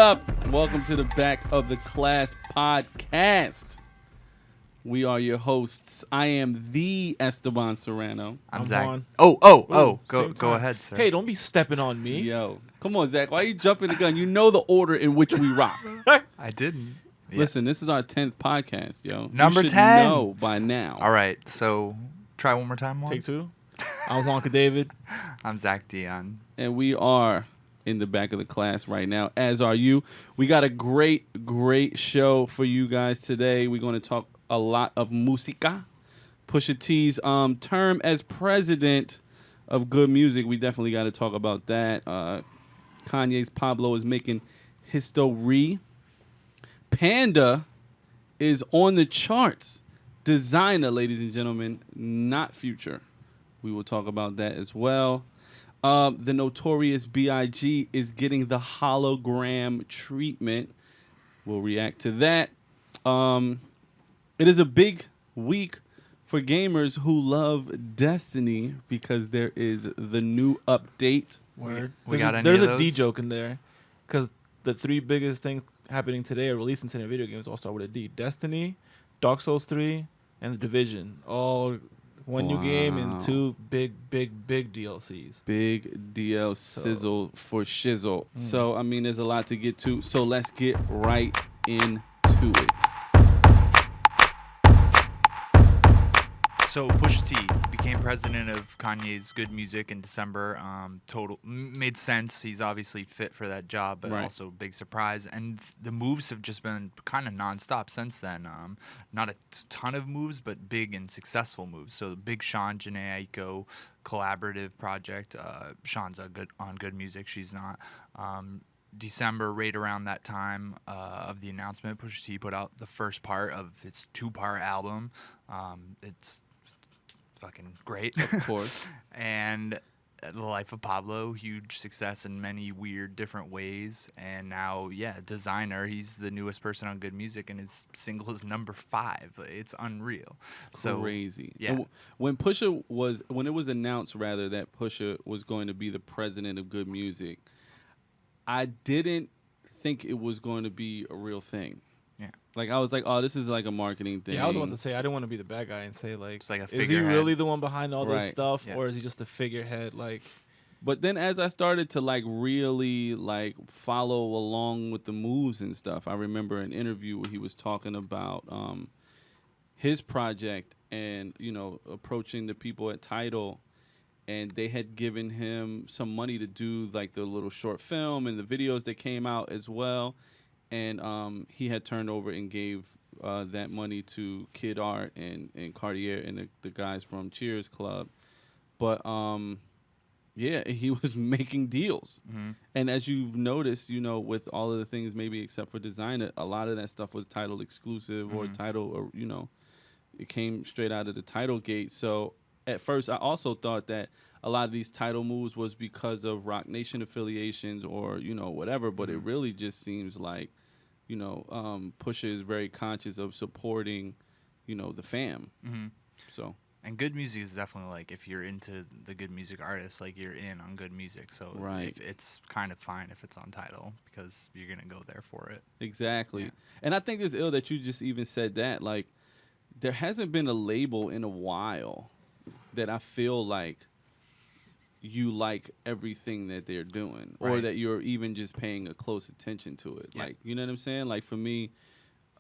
up? Welcome to the Back of the Class podcast. We are your hosts. I am the Esteban Serrano. I'm Zach. Juan. Go ahead, sir. Hey, don't be stepping on me. Yo, come on, Zach. Why you jumping the gun? You know the order in which we rock. I didn't. Yeah. Listen, this is our 10th podcast, yo. Number you should 10. know by now. All right, so try one more time, Juan. Take two. I'm Juanca David. I'm Zach Dion. And we are in the back of the class right now, as are you. We got a great show for you guys today. We're going to talk a lot of música. Pusha T's term as president of good music. We definitely got to talk about that. Kanye's Pablo is making history. Panda is on the charts. Desiigner, ladies and gentlemen, not Future. We will talk about that as well. The Notorious B.I.G. is getting the hologram treatment. We'll react to that. It is a big week for gamers who love Destiny because there is the new update. Word. We There's got a, any There's of a D those? joke in there, because the three biggest things happening today or releasing today in video games all start with a D. Destiny, Dark Souls 3, and The Division. All one new game and two big DLCs. Big DL sizzle for shizzle. So, I mean, there's a lot to get to. So let's get right into it. So Pusha T became president of Kanye's Good Music in December. Made sense. He's obviously fit for that job, but Right. also big surprise. And the moves have just been kind of nonstop since then. Not a ton of moves, but big and successful moves. So the big Sean, Janae Aiko collaborative project. Sean's on Good Music. She's not. December, right around that time of the announcement, Pusha T put out the first part of its 2-part album. It's fucking great. Of course. And The Life of Pablo, huge success in many weird different ways. And now, Desiigner, he's the newest person on Good Music, and his single is number 5. It's unreal. So Crazy. Yeah. And when it was announced rather that Pusha was going to be the president of Good Music, I didn't think it was going to be a real thing. Yeah. Like, I was like, oh, this is like a marketing thing. Yeah, I was about to say, I didn't want to be the bad guy and say, like, It's like a is he figurehead. really the one behind all Right. this stuff, Yeah. or is he just a figurehead? Like, But then as I started to like really like follow along with the moves and stuff, I remember an interview where he was talking about his project and, you know, approaching the people at Tidal, and they had given him some money to do like the little short film and the videos that came out as well. And he had turned over and gave that money to Kid Art and Cartier and the guys from Cheers Club. But yeah, he was making deals. Mm-hmm. And as you've noticed, you know, with all of the things, maybe except for Desiigner, a lot of that stuff was Tidal exclusive or Tidal, or, you know, it came straight out of the Tidal gate. So at first, I also thought that a lot of these Tidal moves was because of Rock Nation affiliations or, you know, whatever. But it really just seems like, you know, Pusha is very conscious of supporting, you know, the fam. Mm-hmm. So. And Good Music is definitely like, if you're into the Good Music artists, like you're in on Good Music. So Right. if it's kind of fine if it's on Tidal because you're going to go there for it. Exactly. Yeah. And I think it's ill that you just even said that. Like, there hasn't been a label in a while that I feel like you like everything that they're doing, or Right. that you're even just paying a close attention to it. Yeah. Like, you know what I'm saying? Like, for me,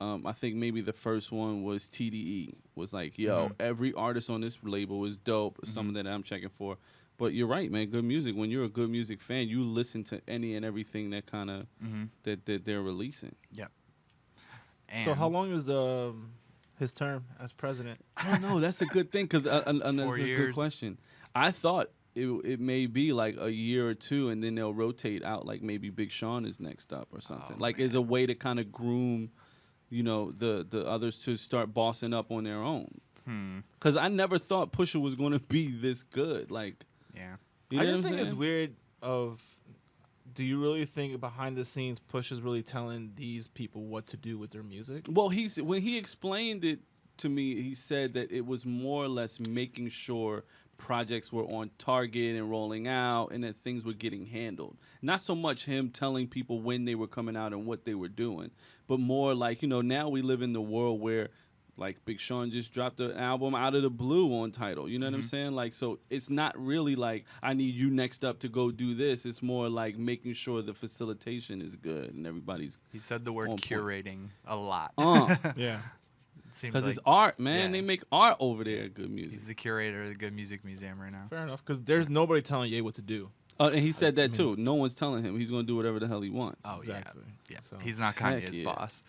I think maybe the first one was TDE. Was like, yo, every artist on this label is dope, or something that I'm checking for. But you're right, man. Good Music. When you're a Good Music fan, you listen to any and everything that kind of that they're releasing. Yep. And so how long is his term as president? I don't know. That's a good thing, because that's a 4 good years. question. I thought it may be like a year or two, and then they'll rotate out. Like maybe Big Sean is next up or something. Oh, like man. as a way to kind of groom, you know, the others to start bossing up on their own. Because I never thought Pusha was going to be this good. Like, Yeah. you know I just what I'm think it's saying? weird do you really think behind the scenes Pusha's really telling these people what to do with their music? Well, when he explained it to me, he said that it was more or less making sure projects were on target and rolling out, and that things were getting handled. Not so much him telling people when they were coming out and what they were doing, but more like, now we live in the world where like Big Sean just dropped an album out of the blue on Tidal. You know what I'm saying? Like, so it's not really like I need you next up to go do this. It's more like making sure the facilitation is good and everybody's. He said the word on point. curating a lot. Yeah. It seems Because like it's art, man. yeah. They make art over there at Good Music. he's the curator of the Good Music Museum right now. Fair enough, because there's nobody telling Ye what to do. And he said that too. No one's telling him he's going to do whatever the hell he wants. Oh Exactly. yeah. So- He's not Heck Kanye's yeah. boss.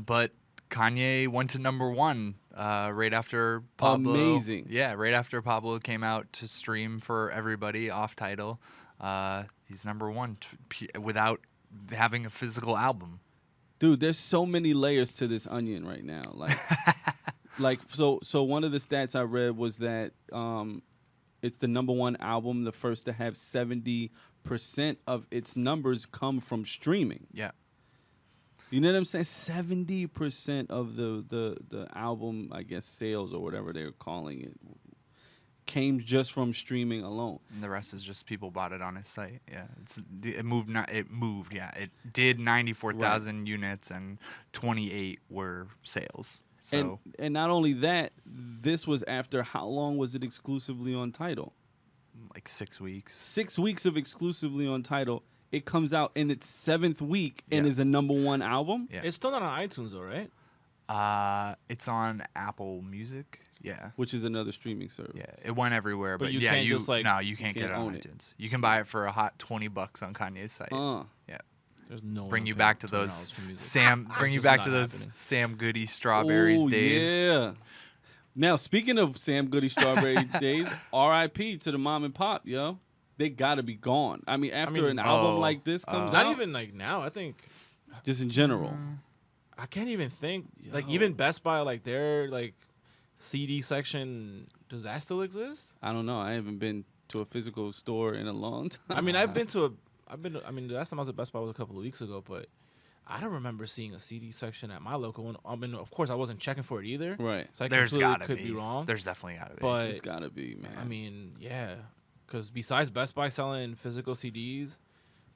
But Kanye went to #1 right after Pablo. Amazing. Yeah, right after Pablo came out to stream for everybody off Tidal. He's #1 without having a physical album. Dude, there's so many layers to this onion right now. Like, so one of the stats I read was that it's the #1 album, the first to have 70% of its numbers come from streaming. Yeah. You know what I'm saying? 70% of the album, I guess, sales or whatever they're calling it, came just from streaming alone. And the rest is just people bought it on his site. Yeah, it moved. Yeah, it did 94,000 units, and 28 were sales. So And not only that, this was after how long was it exclusively on Tidal? like 6 weeks. 6 weeks of exclusively on Tidal. It comes out in its 7th week and Yeah. is a #1 album. Yeah. It's still not on iTunes though, right? It's on Apple Music. Yeah. Which is another streaming service. Yeah, it went everywhere, But but you yeah, can't just, like- no, you can't get can't it on own it. iTunes. You can buy it for a hot $20 on Kanye's site. Yeah. There's no. Bring one you paying back to $20 those for music. Bring you just back not to those happening. Sam Goody strawberries Ooh, days. Yeah. Now, speaking of Sam Goody Strawberry Days, R.I.P. to the mom and pop, yo. They gotta be gone. I mean, after an album like this comes Not out, even like now. I think just in general. I can't even think. Like Yo. even Best Buy, like their like CD section. Does that still exist? I don't know. I haven't been to a physical store in a long time. I mean, I mean, the last time I was at Best Buy was a couple of weeks ago, but I don't remember seeing a CD section at my local one. I mean, of course, I wasn't checking for it either. Right. So I There's completely gotta could be wrong. There's definitely gotta be. But It's gotta be, man. I mean, yeah, because besides Best Buy selling physical CDs,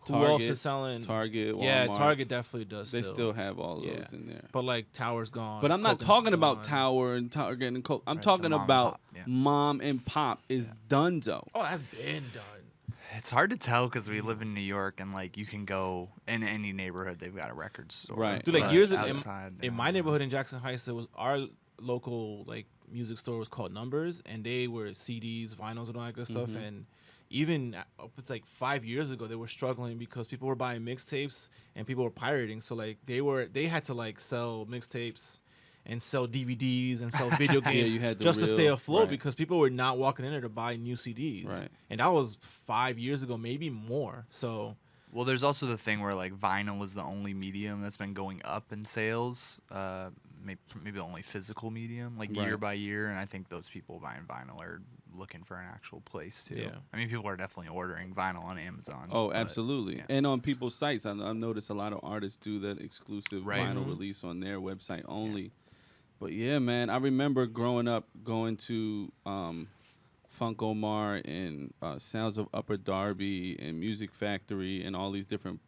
who Target, else is selling? Target, Walmart. Yeah, Target definitely does. They still have all Yeah. those in there. But like Tower's gone. But I'm not Coconuts talking about gone. Tower and Target and Coke. I'm Right, talking the mom and about pop, yeah. mom and pop is donezo. Oh, that's been done. It's hard to tell because we live in New York and like you can go in any neighborhood, they've got a record store. Right. Dude, like But years ago, outside, in my neighborhood in Jackson Heights, there was our local like music store was called Numbers, and they were CDs, vinyls, and all that good stuff. And even up to like 5 years ago, they were struggling because people were buying mixtapes and people were pirating. So like they had to like sell mixtapes and sell DVDs and sell video games you had the just to stay real- afloat right. because people were not walking in there to buy new CDs. Right. And that was 5 years ago, maybe more. So Well, there's also the thing where like vinyl is the only medium that's been going up in sales. Maybe the only physical medium, like year Right. by year. And I think those people buying vinyl are looking for an actual place too. Yeah. I mean, people are definitely ordering vinyl on Amazon. Oh, but, absolutely. yeah. And on people's sites, I've noticed a lot of artists do that exclusive Right. vinyl Mhm. release on their website only. But yeah, man, I remember growing up going to Funk Omar and Sounds of Upper Darby and Music Factory and all these different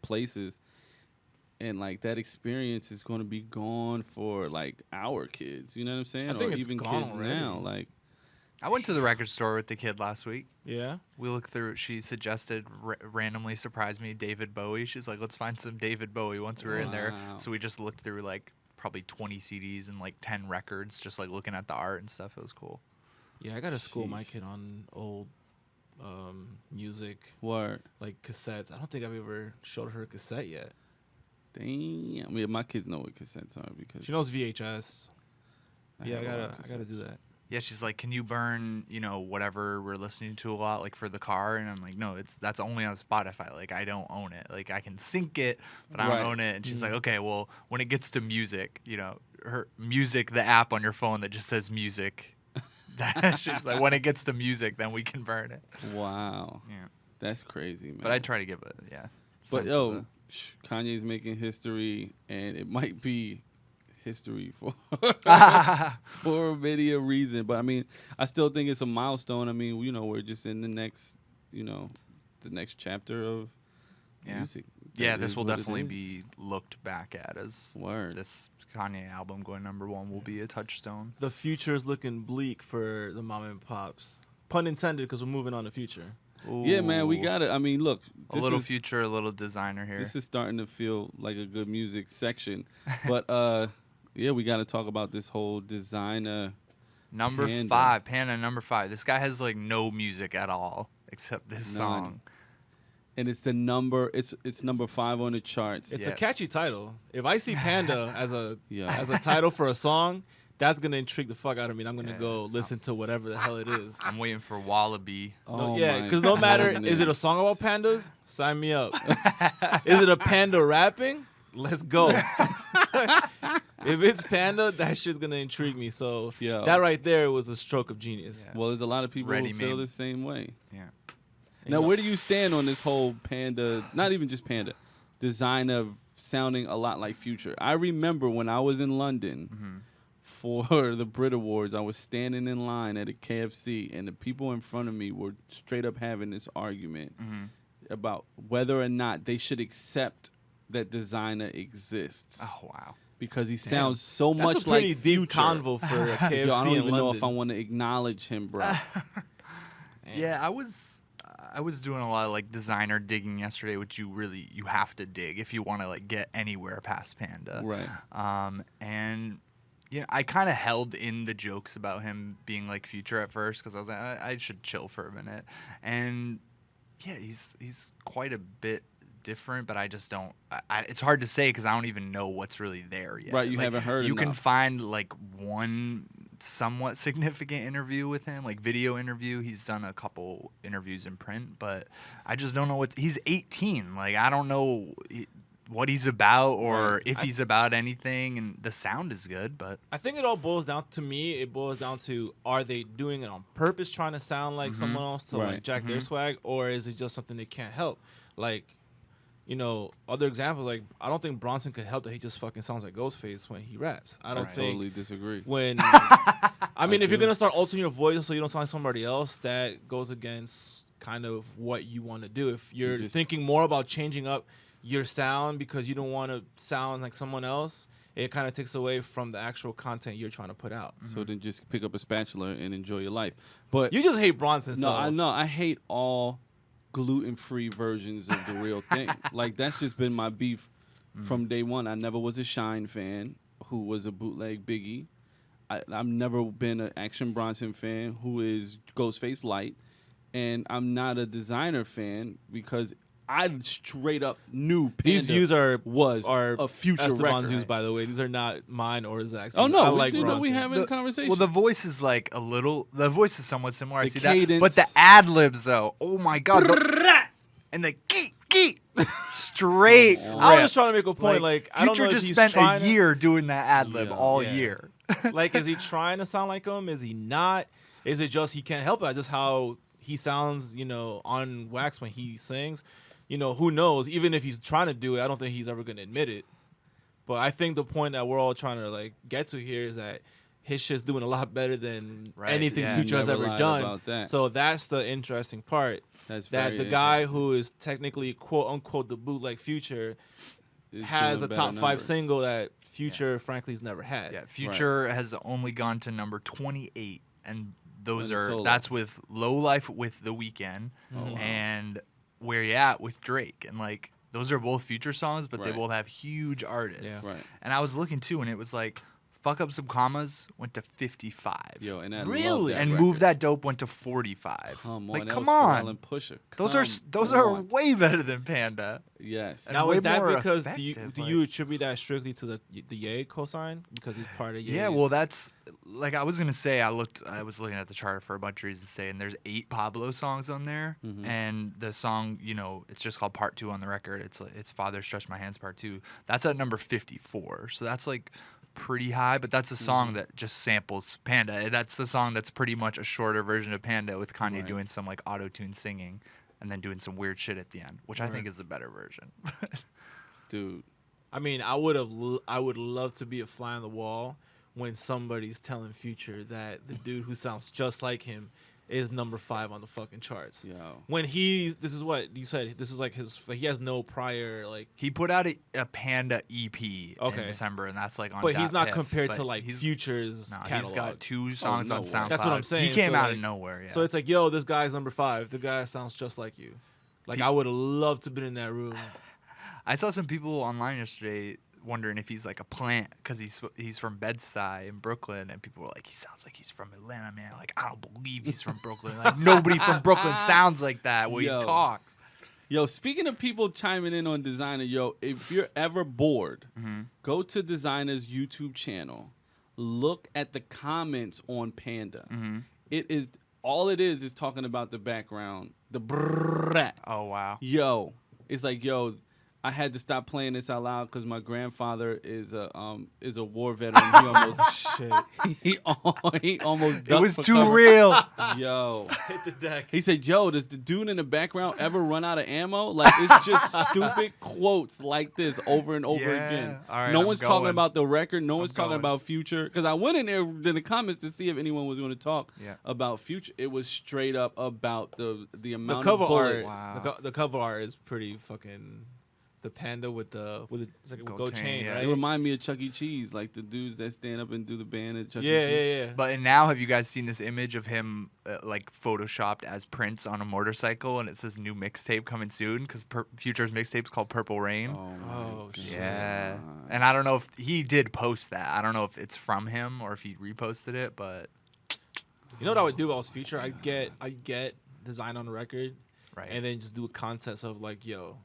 places. And like that experience is going to be gone for like our kids. You know what I'm saying? I think or it's even gone kids already. now. Like, I went to the record store with the kid last week. yeah. We looked through. She suggested randomly surprised me David Bowie. She's like, let's find some David Bowie once we were in there. Wow. So we just looked through like probably 20 CDs and like 10 records, just like looking at the art and stuff. It was cool. Yeah, I got to school my Sheesh. kid on old music, word. like cassettes. I don't think I've ever showed her a cassette yet. Damn. I mean, my kids know what cassettes are because She knows VHS. Yeah, have I a lot of gotta cassettes. do that. Yeah, she's like, can you burn, whatever we're listening to a lot, like for the car? And I'm like, no, that's only on Spotify. Like, I don't own it. Like, I can sync it, but I Right. don't own it. And she's like, okay, well, when it gets to music, her music, the app on your phone that just says music. She's like, when it gets to music, then we can burn it. Wow. Yeah, That's crazy, man. but I try to give it, But sense of yo, Kanye's making history, and it might be history for for many a reason. But I mean, I still think it's a milestone. I mean, we're just in the next, the next chapter of music. Yeah, That this is will what it definitely is. be looked back at as Word. this Kanye album going #1 will be a touchstone. The future is looking bleak for the mom and pops. Pun intended, because we're moving on to Future. Yeah, man, we Ooh. got it. I mean, look, A little Future, a little Designer here. This is starting to feel like a good music section, but yeah, we got to talk about this whole Designer. Number Panda. 5, Panda #5. This guy has like no music at all except this None. song. And it's it's number 5 on the charts. It's Yeah. a catchy title. If I see Panda as a Yeah. as a title for a song, that's gonna intrigue the fuck out of me. And I'm gonna Yeah. go listen to whatever the hell it is. I'm waiting for Wallaby. Oh Yeah, my because no matter goodness. is it a song about pandas, sign me up. Is it a panda rapping? Let's go. If it's Panda, that shit's gonna intrigue me. So Yeah. that right there was a stroke of genius. Yeah. Well, there's a lot of people who feel Ready-made. the same way. Yeah. Now, where do you stand on this whole Panda? Not even just Panda, Designer sounding a lot like Future. I remember when I was in London for the Brit Awards, I was standing in line at a KFC, and the people in front of me were straight up having this argument about whether or not they should accept that Designer exists. Oh wow. Because he sounds so That's much a pretty like deep Future. convo for a KFC Yo, I don't in even know London. if I want to acknowledge him, bro. Yeah, I was doing a lot of like Designer digging yesterday, which you have to dig if you want to like get anywhere past Panda. Right. And I kind of held in the jokes about him being like Future at first because I was like, I should chill for a minute. And yeah, he's quite a bit different, but I just don't. It's hard to say because I don't even know what's really there yet. Right, you Like, haven't heard You can enough. find like one somewhat significant interview with him, like video interview. He's done a couple interviews in print, but I just don't know what he's 18. Like I don't know what he's about or Right. if he's about anything. And the sound is good, but I think it all boils down to me. It boils down to, are they doing it on purpose, trying to sound like someone else to Right. like jack their swag, or is it just something they can't help? Like, other examples, like I don't think Bronson could help that he just fucking sounds like Ghostface when he raps. I don't Right. think Totally disagree. when I mean, if you're do. gonna start altering your voice so you don't sound like somebody else, that goes against kind of what you want to do. If you're just- thinking more about changing up your sound because you don't want to sound like someone else, it kind of takes away from the actual content you're trying to put out. So then just pick up a spatula and enjoy your life. But You just hate Bronson. no, so I know. I hate all gluten-free versions of the real thing. Like, that's just been my beef from day one. I never was a Shine fan who was a bootleg Biggie. I've never been an Action Bronson fan who is Ghostface Light. And I'm not a Designer fan because I straight up knew Panda These views are a Future Esteban's record. views, by the way. These are not mine or Zach's. Oh, views. no. I we like do know we Bronson. having a conversation. well, the voice is like the voice is somewhat similar. I The see that, but the cadence. ad libs though, oh my god, and the geet straight. Come on. I was ripped. trying to make a point. Like, I don't Future know if just he's spent trying a year doing that ad lib Yeah. all Yeah. year. Like, is he trying to sound like him? Is he not? Is it just he can't help it? Just how he sounds, on wax when he sings. Who knows? Even if he's trying to do it, I don't think he's ever going to admit it. But I think the point that we're all trying to like get to here is that his shit's doing a lot better than Right, anything yeah. Future has Never ever lied done. about that. So that's the interesting part. That's That very the guy interesting. who is technically quote unquote the bootleg Future Is has doing a better top 5 numbers. single that Future frankly has never had. Yeah, Future has only gone to number 28, and those And are solo. that's with Low Life with The Weeknd Oh, wow. and Where You At with Drake, and like those are both Future songs, but they Right. both have huge artists. Yeah. Right. And I was looking too, and it was like Fuck Up Some Commas went to 55. Yo, and I love Really? that and record. Move That Dope went to 45. Come on, like that come was Pharrell on. and Pusha. Those Come are on. way better than Panda. Yes. And Now way is that more because effective, do like- you attribute that strictly to the Ye cosign because he's part of Ye? Yeah, well, that's like I was gonna say. I was looking at the chart for a bunch of reasons today, and there's 8 Pablo songs on there, and the song, it's just called Part 2 on the record. It's Father Stretch My Hands Part 2. That's at number 54, so that's like pretty high. But that's a song that just samples Panda. That's the song that's pretty much a shorter version of Panda with Kanye Right. doing some like auto-tune singing, and then doing some weird shit at the end, which I think is the better version. Dude, I mean, I would love to be a fly on the wall when somebody's telling Future that the dude who sounds just like him is number 5 on the fucking charts. Yo. When this is what you said. This is like he has no prior like. He put out a Panda EP in Okay. December, and that's like on. But he's not Piff, compared but to like Future's catalog. He's got 2 songs no on way. SoundCloud. That's what I'm saying. He came So, out like, of nowhere. Yeah. So it's like, yo, this guy's number 5. The guy sounds just like you. Like I would have loved to have been in that room. I saw some people online yesterday wondering if he's like a plant because he's from Bed-Stuy in Brooklyn, and people were like, he sounds like he's from Atlanta, man. Like, I don't believe he's from Brooklyn. Like, nobody from Brooklyn sounds like that when he talks. Yo, speaking of people chiming in on Desiigner, yo, if you're ever bored, go to Designer's YouTube channel, look at the comments on Panda. It is all it is talking about the background, the brrrr. Oh wow. Yo, it's like, yo, I had to stop playing this out loud because my grandfather is a war veteran. He almost Shit. he almost It ducked was for too cover. real. Yo, Hit the deck. he said, "Yo, does the dude in the background ever run out of ammo?" Like it's just stupid quotes like this over and over Yeah. again. All right, no I'm one's talking going. about the record. No one's talking going. about Future. Because I went in there in the comments to see if anyone was going to talk Yeah. about Future. It was straight up about the The amount cover of art. bullets. Wow. The cover art is pretty fucking. The panda with the it's like a Gold gold chain, chain, yeah. right? It remind me of Chuck E. Cheese, like the dudes that stand up and do the band at Chuck E. Yeah, Cheese. yeah, yeah. But now, have you guys seen this image of him like photoshopped as Prince on a motorcycle, and it says new mixtape coming soon because Future's mixtape's called Purple Rain. Oh, shit. Yeah, and I don't know if he did post that. I don't know if it's from him or if he reposted it, but You know what I would do if I was Future? I get design on the record, right. and then just do a contest of like, yo,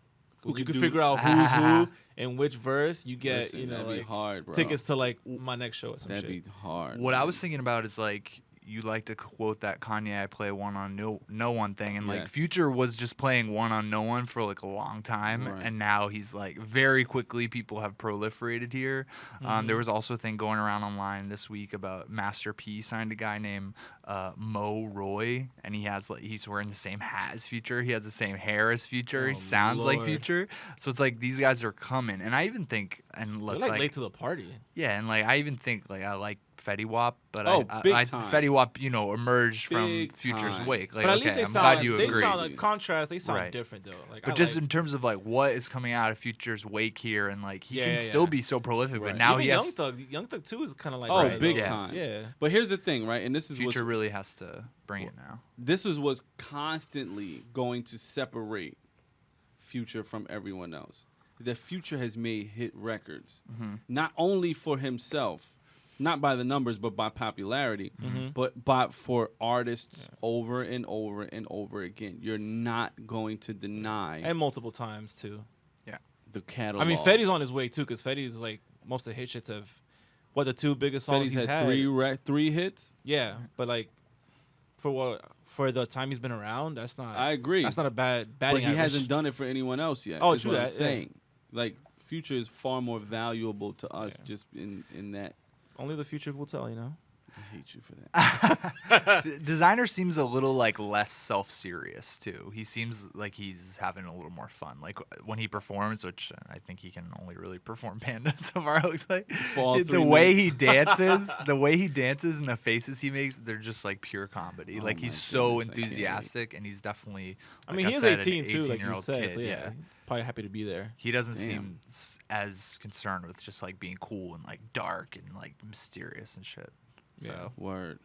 who could could do- figure out who's who and which verse you get. Listen, you know, that'd be like hard, bro. tickets to like my next show or some That'd shit. be hard. What I man. was thinking about is like you like to quote that Kanye "I play one on no one" thing, and like Yes. Future was just playing one on no one for like a long time, Right. and now he's like very quickly people have proliferated here. There was also a thing going around online this week about Master P signed a guy named Mo Roy, and he's wearing the same hat as Future, he has the same hair as Future, he Oh, sounds like Lord. Future, so it's like these guys are coming, and I even think and They're look like late to the party. yeah, and like I even think like I like Fetty Wap, but Oh, big I time. Fetty Wap, emerged Big from Future's time. wake. Like, But at okay, least they I'm sound glad you they agree. sound like contrast. They sound Right. different though. Like, But I just like, in terms of like what is coming out of Future's wake here, and like he Yeah, can yeah, still yeah. be so prolific, Right. but now even he has Young Thug too is kind of like Oh, that, big though. time. Yeah. But here's the thing, right? And this is Future what's, really has to bring it now. this is what's constantly going to separate Future from everyone else. That Future has made hit records, not only for himself, not by the numbers, but by popularity, but for artists over and over and over again. You're not going to deny And multiple times too. the catalog. I mean, Fetty's on his way too, because Fetty's like most of the hit shits have the 2 biggest songs Fetty's he's had three hits. Yeah, but like for the time he's been around, that's not. I agree. That's not a bad But batting he average. hasn't done it for anyone else yet. Oh, is true what I'm that, yeah. saying. Like Future is far more valuable to us Yeah. just in that. Only the future will tell, you know. I hate you for that. Designer seems a little like less self-serious too. He seems like he's having a little more fun. Like when he performs, which I think he can only really perform Panda so far. It looks like For all the 3 way minutes. he dances, the way he dances, and the faces he makes, they're just like pure comedy. Oh like my he's so goodness, I can't wait. enthusiastic, and he's definitely. I mean, like he is said, 18 an too, like you 18-year-old said. kid, So yeah, probably happy to be there. He doesn't Damn. seem as concerned with just like being cool and like dark and like mysterious and shit. So Yeah. Word.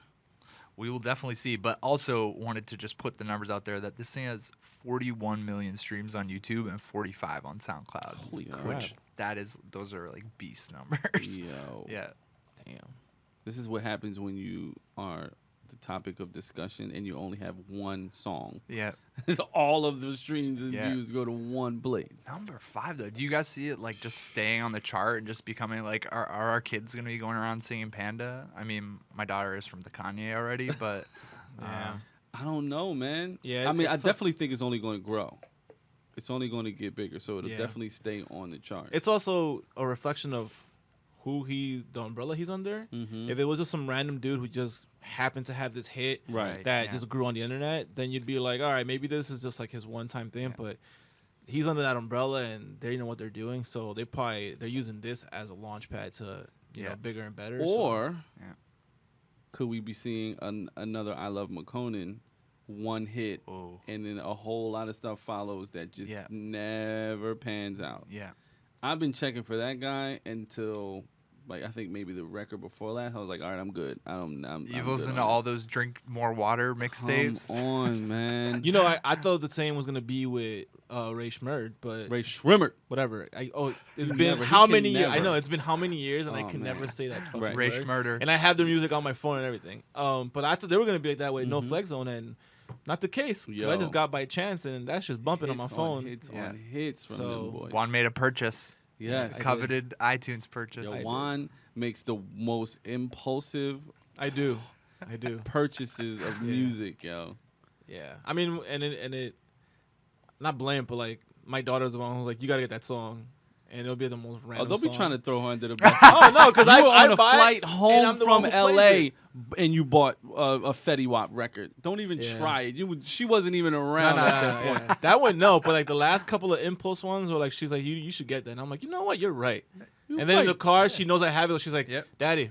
we will definitely see. But also wanted to just put the numbers out there that this thing has 41 million streams on YouTube and 45 on SoundCloud. Holy Which crap. those are like beast numbers. Yo. Yeah. Damn. This is what happens when you are the topic of discussion and you only have one song. Yeah. All of the streams and Yeah. views go to one blaze. Number 5 though. Do you guys see it like just staying on the chart and just becoming like are our kids gonna be going around singing Panda? I mean, my daughter is from the Kanye already, but Yeah. I don't know, man. Yeah, I mean, it's I tough. definitely think it's only going to grow. It's only going to get bigger, so it'll Yeah. definitely stay on the chart. It's also a reflection of the umbrella he's under. Mhm. If it was just some random dude who just happened to have this hit Right. that yeah. just grew on the internet, then you'd be like, all right, maybe this is just like his one-time thing. Yeah. But he's under that umbrella and they know what they're doing, so they're using this as a launch pad to you know bigger and better. Or could we be seeing another I Love McConan one hit and then a whole lot of stuff follows that just never pans out? Yeah. I've been checking for that guy until like I think maybe the record before that. I was like, all right, I'm good. You've listened to all those Drink More Water mixtapes? Come on, man. You know, I thought the same was gonna be with Ray Schmerd, but Ray Schrimmert. whatever. It's been how many years? I know it's been how many years, and I can never say that fucking Ray word. Schmurder. And I have their music on my phone and everything. But I thought they were gonna be like that with No Flex Zone, and not the case. 'Cause I just got by chance, and that's just bumping on my phone. Hits on hits from them boys. Juan made a purchase. Yes. A coveted iTunes purchase. Yo, Juan makes the most impulsive I do. purchases of music, yo. Yeah. I mean, and it not blame, but like my daughter's the one who's like, you gotta get that song, and it'll be the most random. Don't be song. trying to throw her under the bus. Oh no, because you were on I a buy flight it, home and I'm the from one who plays LA it. and you bought a Fetty Wap record. Don't even try it. She wasn't even around at that point. Yeah. That one, no. But like the last couple of impulse ones were like, she's like, you should get that. And I'm like, you know what? You're right. And then in the car, she knows I have it. She's like, Daddy,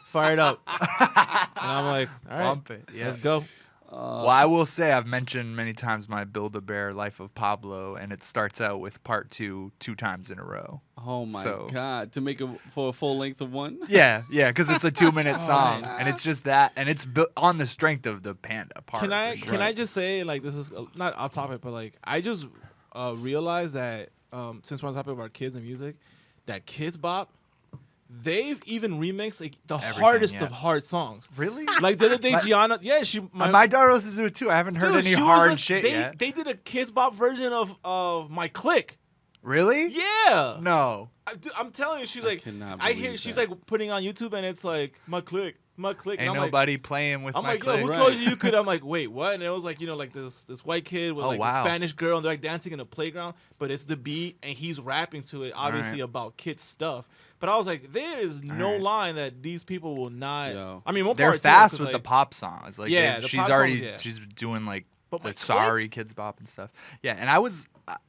fire it up. And I'm like, all right, Bump it. Yeah. let's go. Well, I will say I've mentioned many times my Build-A-Bear Life of Pablo, and it starts out with part 2 times in a row. Oh my God! To make it for a full length of one. Yeah, because it's a 2-minute song, and it's just that, and it's built on the strength of the Panda part. Can I just say, like, this is not off topic, but like I just realized that since we're on topic of our kids and music, that Kids Bop, they've even remixed like the hardest of hard songs. Really? Like the other day, Gianna, my daughter listens to it too. I haven't heard any hard shit yet. They did a Kids Bop version of My Click. Really? Yeah. No. I'm telling you, she's like, she's like putting on YouTube, and it's like My Click. Ain't nobody playing with I'm My like, Click. yo, who told you could? I'm like, wait, what? And it was like, like this white kid with a Spanish girl, and they're like dancing in a playground, but it's the beat, and he's rapping to it, obviously about kids stuff. But I was like, there is no line that these people will not. Yo. I mean, they're fast with the pop songs. Like, she's she's doing like but the Sorry Kids Bop and stuff. Yeah, and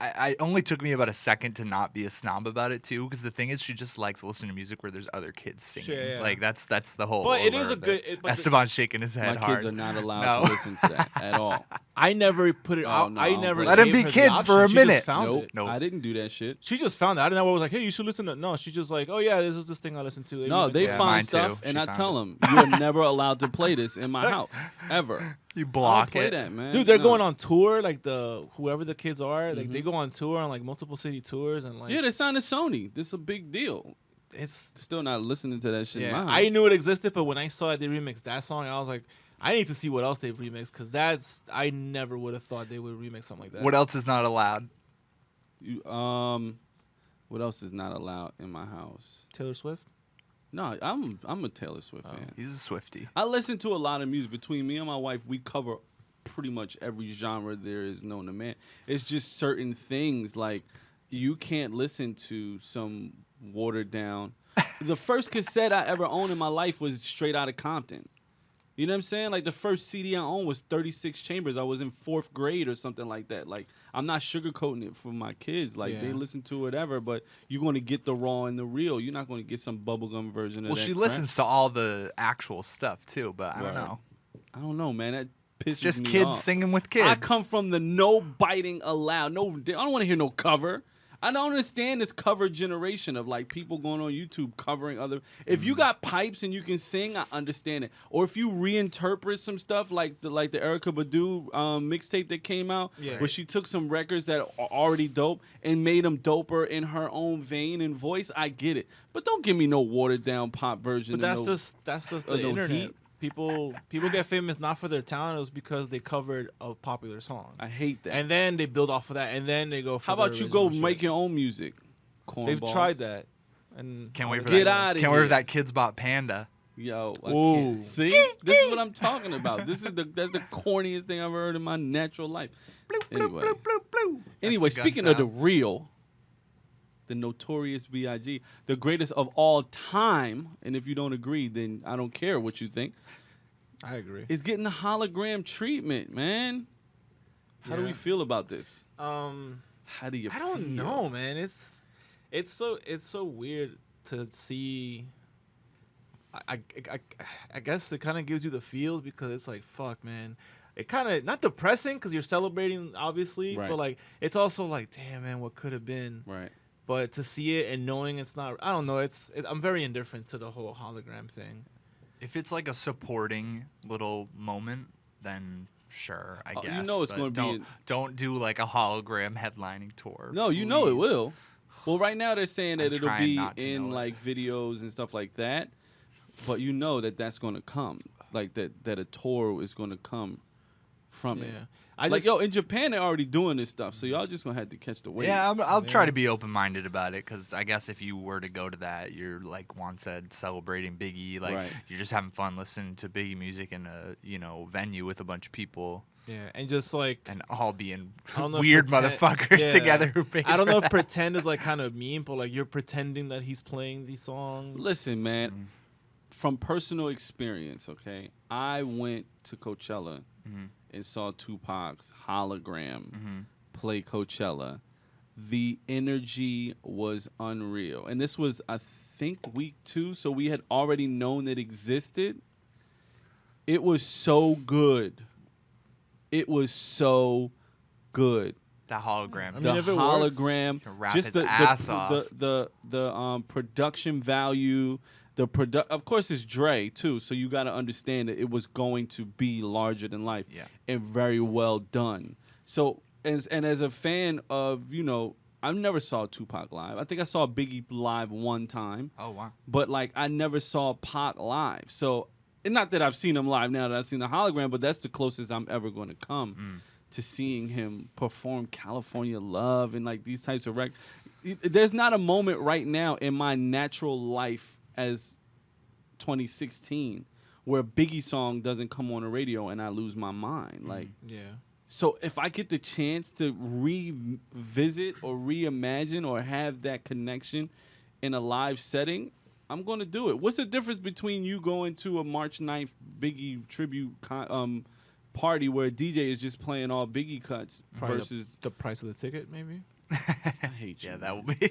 I only took me about a second to not be a snob about it too, because the thing is, she just likes listening to music where there's other kids singing. Sure, yeah. Like that's the whole. But it is a good. Esteban's shaking his head My hard. kids are not allowed to listen to that at all. I never put it out. no, I never let them be gave her the kids option. for a She minute. Just found it. I didn't do that shit. She just found it. I didn't know. I was like, hey, you should listen to. No, she's just like, oh yeah, this is this thing I listen to. No, they mine find too. stuff, and She I found tell them, you are never allowed to play this in my house ever. You I don't block play it. that, man. Dude, they're No. going on tour. Like whoever the kids are, like they go on tour on like multiple city tours, and like Yeah, they signed to Sony. This is a big deal. it's Still not listening to that shit. in my house. I knew it existed, but when I saw they remixed that song, I was like, I need to see what else they've remixed, because I never would have thought they would remix something like that. What else is not allowed? What else is not allowed in my house? Taylor Swift. No, I'm a Taylor Swift fan. He's a Swiftie. I listen to a lot of music. Between me and my wife, we cover pretty much every genre there is known to man. It's just certain things like you can't listen to some watered down. The first cassette I ever owned in my life was Straight Outta Compton. You know what I'm saying? Like the first CD I owned was 36 Chambers. I was in 4th grade or something like that. Like I'm not sugarcoating it for my kids. Like they listen to whatever, but you're going to get the raw and the real. You're not going to get some bubblegum version of that. Well, she crap. listens to all the actual stuff too, but I don't Right. know. I don't know, man. That pisses It's just me kids off. singing with kids. I come from the no biting allowed. No, I don't want to hear no cover. I don't understand this cover generation of like people going on YouTube covering other. If you got pipes and you can sing, I understand it. Or if you reinterpret some stuff like the Erykah Badu mixtape that came out, where she took some records that are already dope and made them doper in her own vein and voice, I get it. But don't give me no watered down pop version. But that's just the no internet. heat. People get famous not for their talent. It was because they covered a popular song. I hate that. And then they build off of that, and then they go for How about their you go original make shit. your own music? They've Cornballs. tried that. And Can't wait for Get that. outta Can't wait for here. that Kids Bop Panda. Yo, I Ooh. can't. See? This is what I'm talking about. That's the corniest thing I've ever heard in my natural life. Anyway, That's the gun speaking of the sound. real, the Notorious B.I.G, the greatest of all time, and if you don't agree, then I don't care what you think, I agree. is getting the hologram treatment, man. How do we feel about this? How do you I don't feel? know, man. It's so weird to see. I guess it kind of gives you the feels because it's like, fuck, man. It kind of not depressing because you're celebrating, obviously, Right. but like it's also like, damn, man, what could have been. Right. But to see it and knowing it's not, I don't know. I'm very indifferent to the whole hologram thing. If it's like a supporting little moment, then sure, I Oh, guess. you know it's but gonna be don't in- don't do like a hologram headlining tour. No, you know it please. will. Well, right now they're saying that I'm it'll trying be not to in know it. like videos and stuff like that, but you know that that's going to come, like that a tour is going to come from it. Yeah, Yo, in Japan they're already doing this stuff, so y'all just gonna have to catch the wave. Yeah, I'll try Yeah. to be open minded about it because I guess if you were to go to that, you're like Juan said, celebrating Biggie. Like Right. you're just having fun listening to Biggie music in a venue with a bunch of people yeah, and just like and all being I don't know if weird pretend- motherfuckers yeah. together who paid I don't for know if that. pretend is like kind of mean, but like you're pretending that he's playing these songs. Listen, man, from personal experience, okay, I went to Coachella and saw Tupac's Hologram play Coachella. The energy was unreal. And this was, I think, week 2, so we had already known it existed. It was so good. It was so good. That hologram. I mean, The if it works, hologram, can rap just his the ass off. the production value, of course it's Dre too, so you got to understand that it was going to be larger than life, Yeah. and very well done. So as a fan of, I never saw Tupac live. I think I saw Biggie live one time, Oh wow. but like I never saw Pac live. So, and not that I've seen him live now that I've seen the hologram, but that's the closest I'm ever going to come to seeing him perform California Love and like these types of There's not a moment right now in my natural life as 2016 where a Biggie song doesn't come on the radio and I lose my mind. Like, yeah. so if I get the chance to revisit or reimagine or have that connection in a live setting, I'm going to do it. What's the difference between you going to a March 9th Biggie tribute party where a DJ is just playing all Biggie cuts Probably versus... the price of the ticket, maybe. I hate you. Yeah, man. that will be.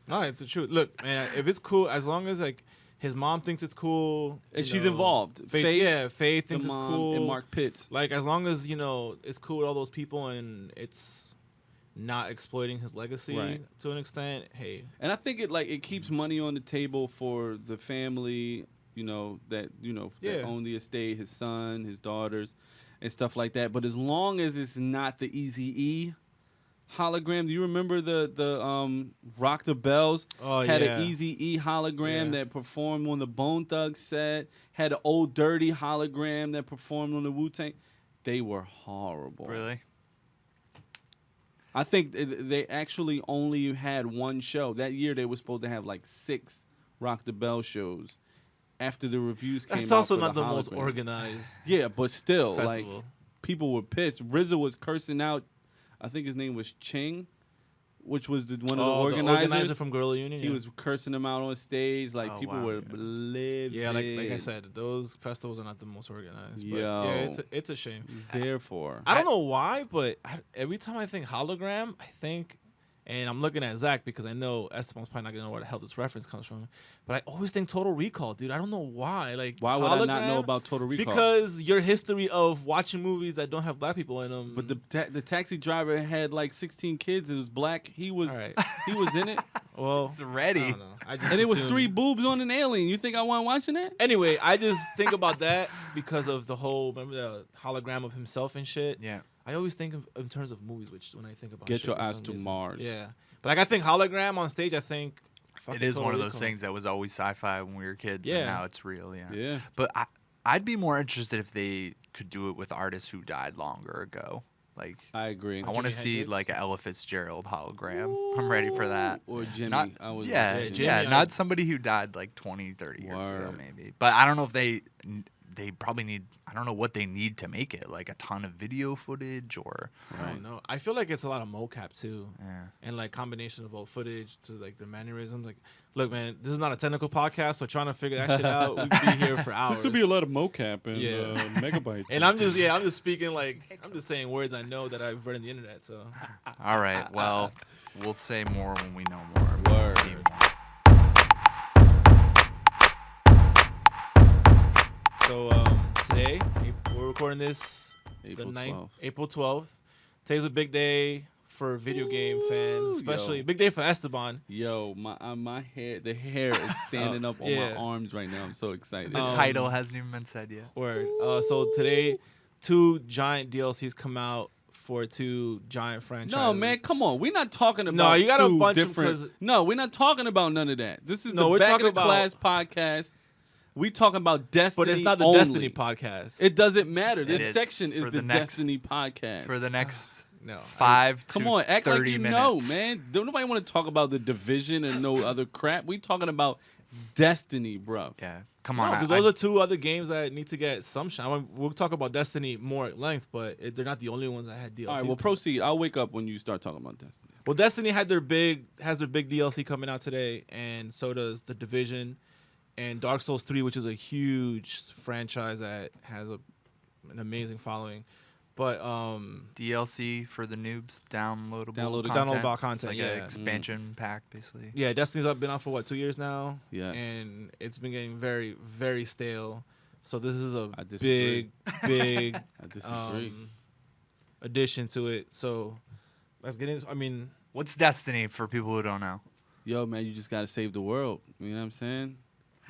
No, it's the truth. Look, man, if it's cool, as long as like his mom thinks it's cool, And you she's know, involved. Faith the thinks it's mom, cool, and Mark Pitts. Like as long as it's cool with all those people and it's not exploiting his legacy Right. to an extent. Hey, And I think it keeps money on the table for the family, that Yeah. own the estate, his son, his daughters, and stuff like that. But as long as it's not the Eazy-E hologram, do you remember the Rock the Bells had yeah. an Eazy-E hologram Yeah. that performed on the Bone Thugs set, had an Old Dirty hologram that performed on the Wu-Tang? They were horrible. Really? I think they actually only had one show. That year they were supposed to have like 6 Rock the Bell shows. After the reviews came That's out also for not the hologram. most organized Yeah, but still, festival. like people were pissed. RZA was cursing out. I think his name was Ching, which was one of the organizers. The organizer from Gorilla Union. He yeah. was cursing him out on stage. Like Oh, people wow. were livid. Yeah, like I said, those festivals are not the most organized. But Yo. yeah, it's a shame. Therefore, I don't know why, but every time I think hologram, I think, and I'm looking at Zach because I know Esteban's probably not gonna know where the hell this reference comes from, but I always think Total Recall, dude. I don't know why. Like, why would I not know hologram? about Total Recall? Because your history of watching movies that don't have black people in them. But the taxi driver had like 16 kids. It was black. He was All right. he was in it, well, It's I ready. don't know. I just and it was assumed- 3 boobs on an alien. You think I want watching that? Anyway, I just think about that because of the whole remember the hologram of himself and shit. Yeah. I always think in terms of movies, which when I think about Get shit your for ass some to reason. Mars. Yeah, but like I think hologram on stage. I think It is Total one of those Recall. things that was always sci-fi when we were kids, Yeah. and now it's real. Yeah. Yeah. But I'd be more interested if they could do it with artists who died longer ago. Like, I agree. I want to Jimi see Hendrix? like a Ella Fitzgerald hologram. I'm ready for that. Or Jimmy. Not, I was yeah, watching Jimmy, yeah, I- not somebody who died like 20, 30 years ago, Word. maybe. But I don't know if they probably need, I don't know what they need to make it, like a ton of video footage or. I don't know. I feel like it's a lot of mocap too, Yeah. and like combination of old footage to like the mannerisms. Like, look, man, this is not a technical podcast, so trying to figure that shit out, we could be here for hours. This would be a lot of mocap and Yeah. megabytes. And I'm just speaking like I'm just saying words I know that I've read on the internet. So All right. Well, we'll say more when we know more. Word. See more. So today we're recording this April the 9th, 12th. April 12th. Today's a big day for video game fans, especially yo. big day for Esteban. Yo, my hair, the hair is standing up on yeah. my arms right now. I'm so excited. The title hasn't even been said yet. Word. So today, 2 giant DLCs come out for 2 giant franchises. No, man, come on. We're not talking about No, you got a two bunch of- different. 'cause- No, we're not talking about none of that. This is No, the we're Back talking of the about- Class podcast. We talking about Destiny, But it's not the only. Destiny podcast. It doesn't matter. This is. section is For the the next- Destiny podcast. For the next no. 5 to Come on, act 30 like you minutes. know, man. Don't nobody want to talk about the Division and no other crap. We talking about Destiny, bro. Yeah. Come on. Because those are 2 other games that need to get some shine. I mean, we'll talk about Destiny more at length, but they're not the only ones that had DLCs. All right, well, come out. proceed. I'll wake up when you start talking about Destiny. Well, Destiny has their big DLC coming out today, and so does the Division, and Dark Souls 3, which is a huge franchise that has an amazing following. But DLC for the noobs, downloadable Downloadable content, It's like yeah. an expansion pack, basically. yeah, Destiny's been out for what, 2 years now? Yes. And it's been getting very, very stale. So this is a I disagree. big I disagree. addition to it. So let's get into. I mean, What's Destiny for people who don't know? Yo, man, you just got to save the world. You know what I'm saying?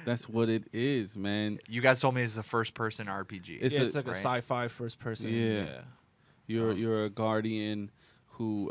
That's what it is, man. You guys told me it's a first-person RPG. It's it's a- like a right? sci-fi first person. Yeah. Yeah. You're a guardian who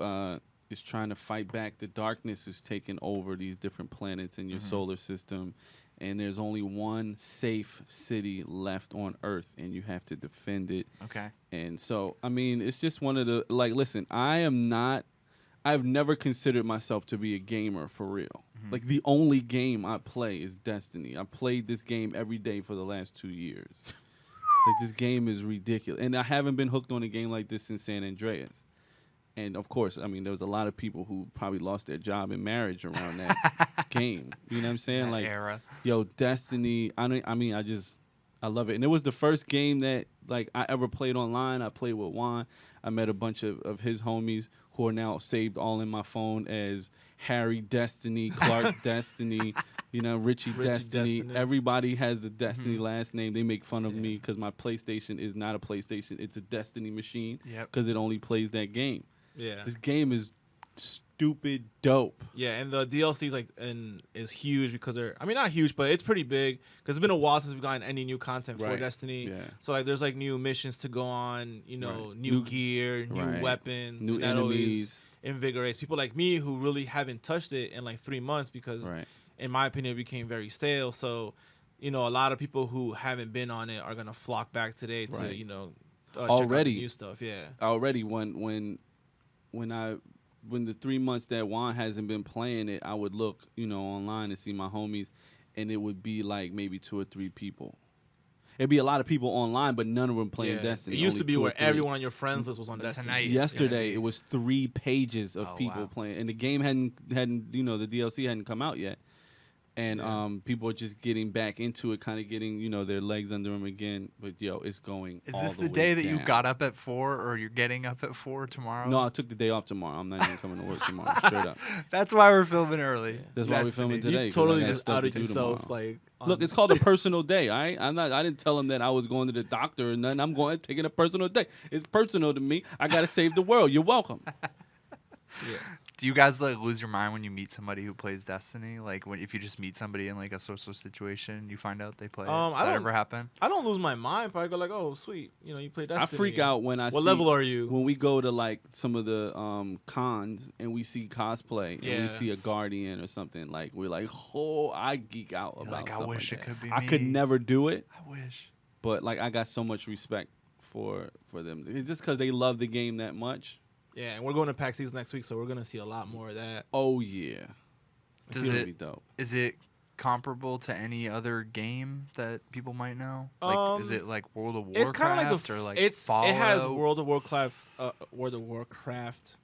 is trying to fight back the darkness who's taken over these different planets in your solar system. And there's only one safe city left on Earth, and you have to defend it. Okay. And so, I mean, it's just one of the, like, listen, I've never considered myself to be a gamer for real. Like, the only game I play is Destiny. I played this game every day for the last 2 years. Like, this game is ridiculous. And I haven't been hooked on a game like this since San Andreas. And, of course, I mean, there was a lot of people who probably lost their job and marriage around that game. You know what I'm saying? That Like, era. yo, Destiny, I love it. And it was the first game that, like, I ever played online. I played with Juan. I met a bunch of his homies who are now saved all in my phone as Harry Destiny, Clark Destiny, Richie Destiny. Everybody has the Destiny last name. They make fun of me because my PlayStation is not a PlayStation. It's a Destiny machine Yep. because it only plays that game. Yeah. This game is stupid dope. Yeah, and the DLC is huge because not huge, but it's pretty big because it's been a while since we've gotten any new content for Right. Destiny. Yeah. So like there's like new missions to go on, Right. new gear, new Right. weapons, New and that always enemies. invigorates people like me who really haven't touched it in like 3 months because Right. in my opinion it became very stale. So, a lot of people who haven't been on it are gonna flock back today to, Right. check out the Already. new stuff. Yeah. Already when the 3 months that Juan hasn't been playing it, I would look, online and see my homies, and it would be like maybe 2 or 3 people. It'd be a lot of people online, but none of them playing Yeah. Destiny. It used only to be 2 or where 3. everyone on your friends list was on But Destiny. tonight- Yesterday, Yeah. it was 3 pages of Oh, people wow. playing, and the game hadn't the DLC hadn't come out yet, and people are just getting back into it, kind of getting their legs under them again. But yo, it's going. Is all this the the way day that you down. got up at 4 or you're getting up at 4 tomorrow? No, I took the day off tomorrow. I'm not even coming to work tomorrow. Straight up. That's why we're filming early. That's why we're Destiny. filming today. You 'cause I totally got just stuff to outed do yourself, tomorrow. like. Look, it's called a personal day. I didn't tell him that I was going to the doctor or nothing. I'm taking a personal day. It's personal to me. I gotta save the world. You're welcome. Yeah. Do you guys like lose your mind when you meet somebody who plays Destiny? Like if you just meet somebody in like a social situation, you find out they play. Does I that don't- ever happen? I don't lose my mind, but I go like, oh, sweet. You play Destiny. I freak out when I see. What level are you? When we go to like some of the cons and we see cosplay and Yeah. we see a guardian or something, like we're like, oh, I geek out You're about like, I stuff wish like it that. could be I could me. never do it, I wish. but like I got so much respect for them. It's just because they love the game that much. Yeah, and we're going to PAX East next week, so we're gonna see a lot more of that. Oh yeah, Does it's gonna it- be dope. Is it comparable to any other game that people might know? Like, is it like World of Warcraft It's kind of like or like it has Fallout? World of Warcraft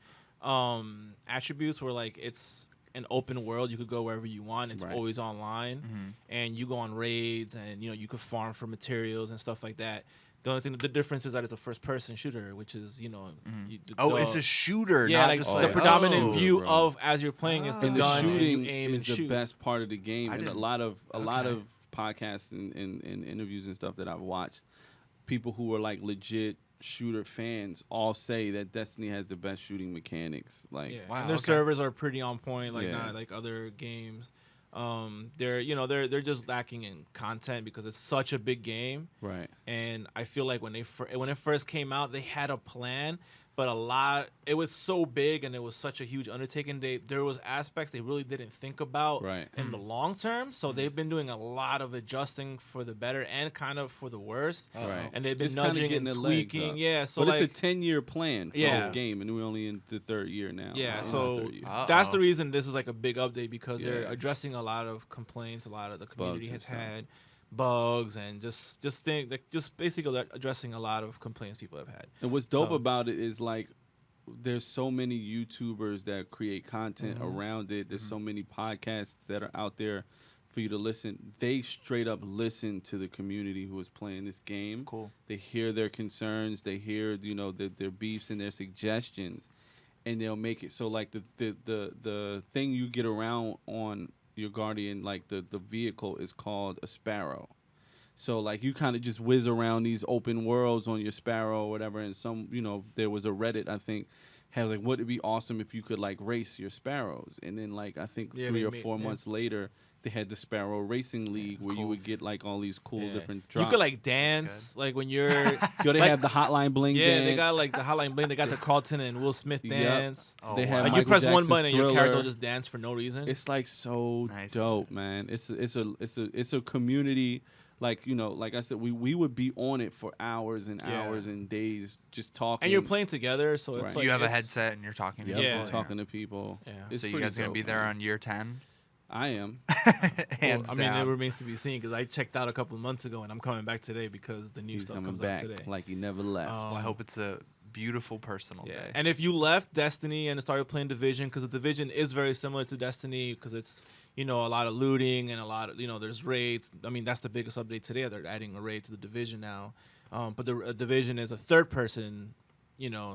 attributes where like it's an open world. You could go wherever you want. It's Right. always online, and you go on raids, and you could farm for materials and stuff like that. The only thing, the difference is that it's a first-person shooter, which is It's a shooter. yeah, not like just the like, predominant oh. view bro. of as you're playing is the And the gun, shooting and you aim is and the shoot. best part of the game, I and a didn't- lot of okay. podcasts and interviews and stuff that I've watched, people who are like legit shooter fans all say that Destiny has the best shooting mechanics. Like, Yeah, Wow, and their okay. servers are pretty on point, like Yeah. not like other games. They're they're just lacking in content because it's such a big game. right, And I feel like when it first came out, they had a plan, but it was so big and it was such a huge undertaking. There was aspects they really didn't think about Right. in the long term. So they've been doing a lot of adjusting for the better and kind of for the worst. right. And they've been Just kinda nudging getting and their legs tweaking. up. Yeah, so But like it's a 10-year plan for Yeah. this game, and we're only in the third year now. yeah, In the so third year. that's the reason this is like a big update because they're Yeah. addressing a lot of complaints, a lot of the community and has stuff. had bugs and just basically addressing a lot of complaints people have had. And what's dope So- about it is like there's so many YouTubers that create content around it. There's so many podcasts that are out there for you to listen. They straight up listen to the community who is playing this game. Cool. They hear their concerns. They hear their beefs and their suggestions, and they'll make it so like the thing you get around on your Guardian, like the vehicle, is called a Sparrow. So like you kind of just whiz around these open worlds on your Sparrow or whatever, and there was a Reddit I think had like, would it be awesome if you could like race your Sparrows, and then like I think Yeah, 3 they or made- 4 yeah. months later they had the Sparrow Racing League where you cool. would get like all these cool Yeah. different You drops. could like dance like when you're Yo, they like- have the Hotline Bling yeah, dance. they got like the Hotline Bling, they got the Carlton and Will Smith Yep. dance. Oh, They wow. have Like you Michael press one Jackson's button and your character will Thriller. just dance for no reason. It's like so Nice. dope, man. It's a community. Like like I said, we would be on it for hours and Yeah. hours and days just talking. and you're playing together, so it's Right. like You have a it's- headset and you're talking to Yep, people. Yeah. I'm talking to people. Yeah. It's So you pretty guys gonna dope, be there man. on year 10? I am. Hands Well, I mean, down. it remains to be seen because I checked out a couple of months ago and I'm coming back today because the new He's stuff coming comes back out today. like he never left. Well, I hope it's a beautiful personal Yeah, day. and if you left Destiny and started playing Division, because the Division is very similar to Destiny, because it's a lot of looting and a lot of there's raids. I mean, that's the biggest update today. They're adding a raid to the Division now, but the Division is a third person,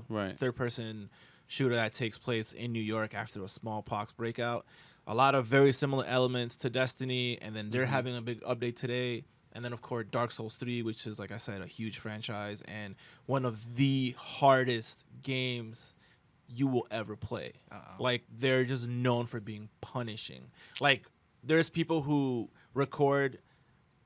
Right. third person shooter that takes place in New York after a smallpox breakout. A lot of very similar elements to Destiny, and then they're having a big update today. And then, of course, Dark Souls 3, which is, like I said, a huge franchise and one of the hardest games you will ever play. Uh-oh. Like, they're just known for being punishing. Like, there's people who record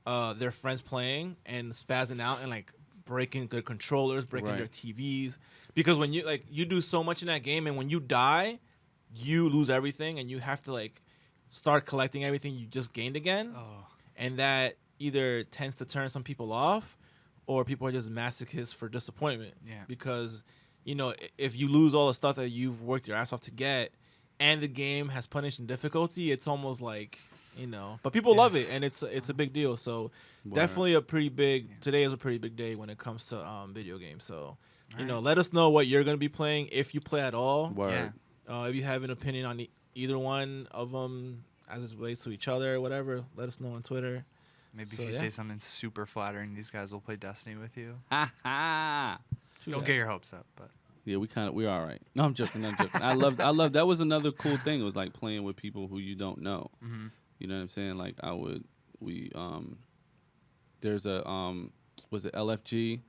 their friends playing and spazzing out and, like, breaking their controllers, breaking their Right. TVs. Because when you do so much in that game, and when you die, you lose everything, and you have to, like, start collecting everything you just gained again. Oh. And that either tends to turn some people off, or people are just masochists for disappointment. Yeah. Because, if you lose all the stuff that you've worked your ass off to get, and the game has punishing difficulty, it's almost like, But people love it, and it's a big deal. So Word. definitely a pretty big. Today is a pretty big day when it comes to video games. So Alright. let us know what you're gonna be playing if you play at all. Word. Yeah. If you have an opinion on either one of them as it relates to each other, or whatever, let us know on Twitter. Maybe So, if you yeah. say something super flattering, these guys will play Destiny with you. Ha ha. Don't get your hopes up, but Yeah, we're all right. No, I'm joking. I love that was another cool thing. It was like playing with people who you don't know. mm-hmm. You know what I'm saying? Like there's a was it LFG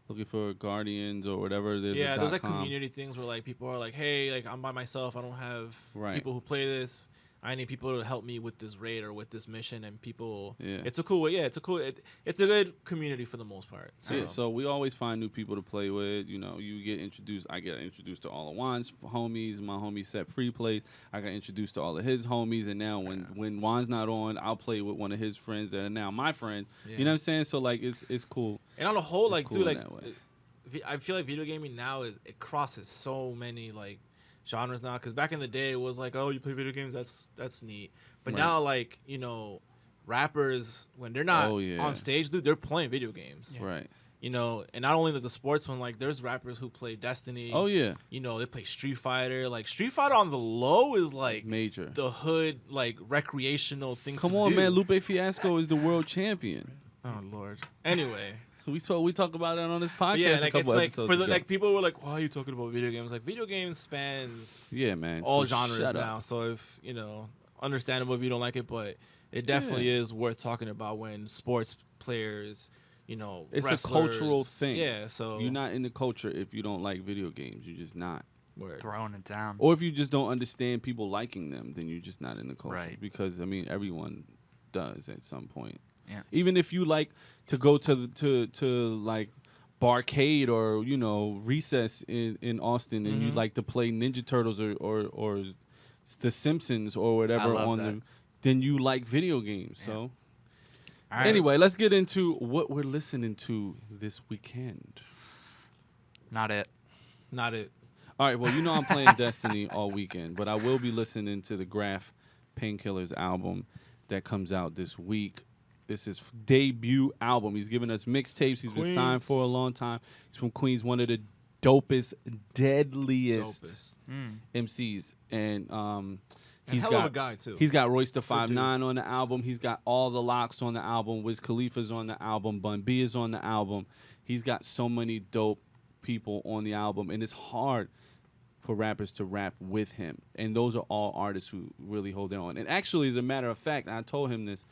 looking for Guardians or whatever. There's a There's like .com. community things where like people are like, hey, like I'm by myself. I don't have Right. people who play this. I need people to help me with this raid or with this mission, and people. Yeah. It's a cool way. Yeah, it's a good community for the most part. So, Yeah, so we always find new people to play with. You get introduced. I get introduced to all of Juan's homies. My homie Set Free plays. I got introduced to all of his homies, and now when Juan's not on, I'll play with one of his friends that are now my friends. Yeah. You know what I'm saying? So like it's cool. and on the whole, It's like cool dude, in like that way. I feel like video gaming now it crosses so many like genres now. Because back in the day, it was like, oh, you play video games, that's neat. But Right. now, like rappers when they're not Oh, yeah. on stage, dude, they're playing video games. Right. You know, and not only the sports one, like there's rappers who play Destiny. Oh yeah. You know, they play Street Fighter. Like Street Fighter on the low is like Major. the hood, like recreational thing. Come to on, do. man. Lupe Fiasco is the world champion. Oh Lord. Anyway. We talk about it on this podcast. But yeah, a like couple it's like episodes for the ago. like people were like, why are you talking about video games? Like video games spans Yeah, man. all So genres shut now. up. So if you know, understandable if you don't like it, but it definitely is worth talking about when sports players, you know, It's a wrestlers- cultural thing. Yeah, so You're not in the culture if you don't like video games. You're just not. word. Throwing it down. Or if you just don't understand people liking them, then you're just not in the culture. Right. Because I mean, everyone does at some point. Yeah. Even if you like to go to like Barcade or Recess in Austin, and you like to play Ninja Turtles or The Simpsons or whatever love on that. the, then you like video games. Yeah. So All right. anyway, let's get into what we're listening to this weekend. Not it. Not it. All right, well, I'm playing Destiny all weekend, but I will be listening to the Graph Painkillers album that comes out this week. This is his debut album. He's given us mixtapes. He's been signed Queens. for a long time. He's from Queens, one of the dopest, deadliest Dopest. MCs. And And he's hell got of a guy too. He's got Royce the Good 5'9" dude. on the album. He's got all the locks on the album. Wiz Khalifa's on the album. Bun B is on the album. He's got so many dope people on the album, and it's hard for rappers to rap with him. And those are all artists who really hold their own. And actually, as a matter of fact, I told him this,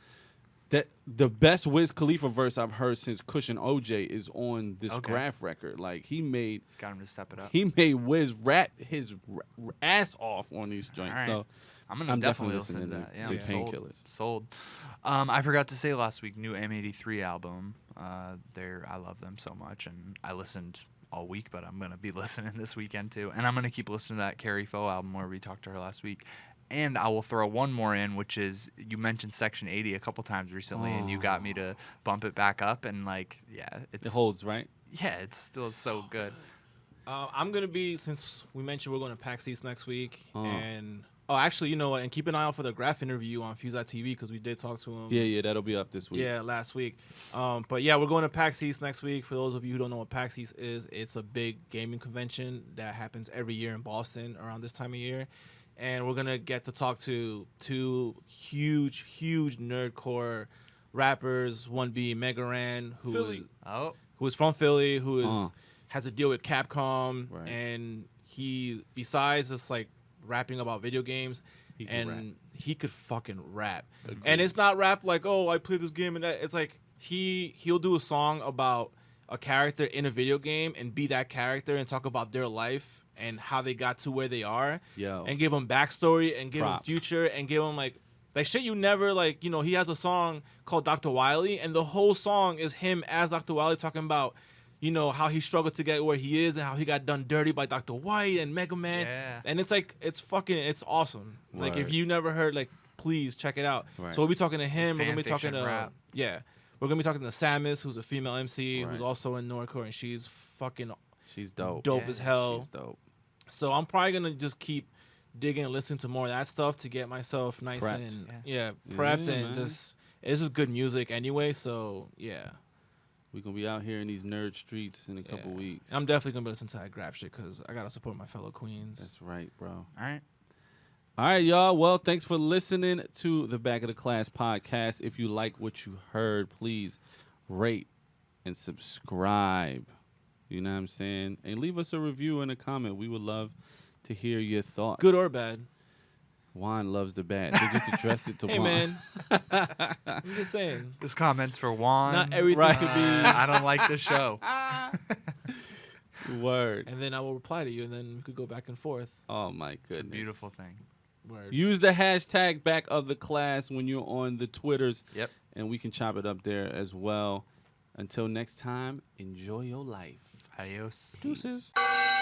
that the best Wiz Khalifa verse I've heard since Cushion OJ is on this Okay. Graph record. Like he made Got him to step it up. Wiz rap his ass off on these joints. All right. So I'm gonna I'm definitely definitely listen to listening that. Yeah, to I'm sold. Painkillers. Sold. I forgot to say last week, new M83 album. I love them so much, and I listened all week, but I'm gonna be listening this weekend too, and I'm gonna keep listening to that Carrie Foe album where we talked to her last week. And I will throw one more in, which is you mentioned Section 80 a couple times recently, and you got me to bump it back up, and like, yeah, it holds, right? Yeah, it's still so good. I'm gonna be, since we mentioned we're going to PAX East next week, and actually, you know what? And keep an eye out for the Graph interview on Fuse.tv because we did talk to him. Yeah, that'll be up this week. Yeah, last week. But yeah, we're going to PAX East next week. For those of you who don't know what PAX East is, it's a big gaming convention that happens every year in Boston around this time of year. And we're going to get to talk to two huge nerdcore rappers, one being Megaran, Philly. who is from Philly, who is has a deal with Capcom, Right. and he, besides just like rapping about video games, He can rap. he could fucking rap. Agreed. And it's not rap like, oh, I play this game and that. It's like he'll do a song about a character in a video game and be that character and talk about their life and how they got to where they are. Yo. And give them backstory and give them Props. future and give them like shit you never like. You know, he has a song called Dr. Wily, and the whole song is him as Dr. Wily talking about, you know, how he struggled to get where he is and how he got done dirty by Dr. White and Mega Man. Yeah. And it's like, it's awesome. Like, if Word. you never heard, like, please check it out. Right. So we'll be talking to him. We're Fan going to be talking fiction to, rap. we're going to be talking to Samus, who's a female MC, Right. who's also in Northcore, and she's fucking She's dope. dope Yeah, as hell. She's dope. So I'm probably going to just keep digging and listening to more of that stuff to get myself nice Prepped. and, Yeah. prepped Yeah, and man. just, it's just good music anyway, so, yeah. We're going to be out here in these nerd streets in a couple Yeah. weeks. And I'm definitely going to be listening to that Grap shit because I got to support my fellow queens. That's right, bro. All right. All right, y'all. Well, thanks for listening to the Back of the Class podcast. If you like what you heard, please rate and subscribe. You know what I'm saying? And leave us a review and a comment. We would love to hear your thoughts. Good or bad. Juan loves the bad. They just addressed it to Hey, Juan. man. I'm just saying. This comment's for Juan. Not everything Right. could be. I don't like the show. Word. And then I will reply to you, and then we could go back and forth. Oh, my goodness. It's a beautiful thing. Word. Use the hashtag back of the class when you're on the Twitters. Yep. And we can chop it up there as well. Until next time, enjoy your life. Adios. Deuces. Peace.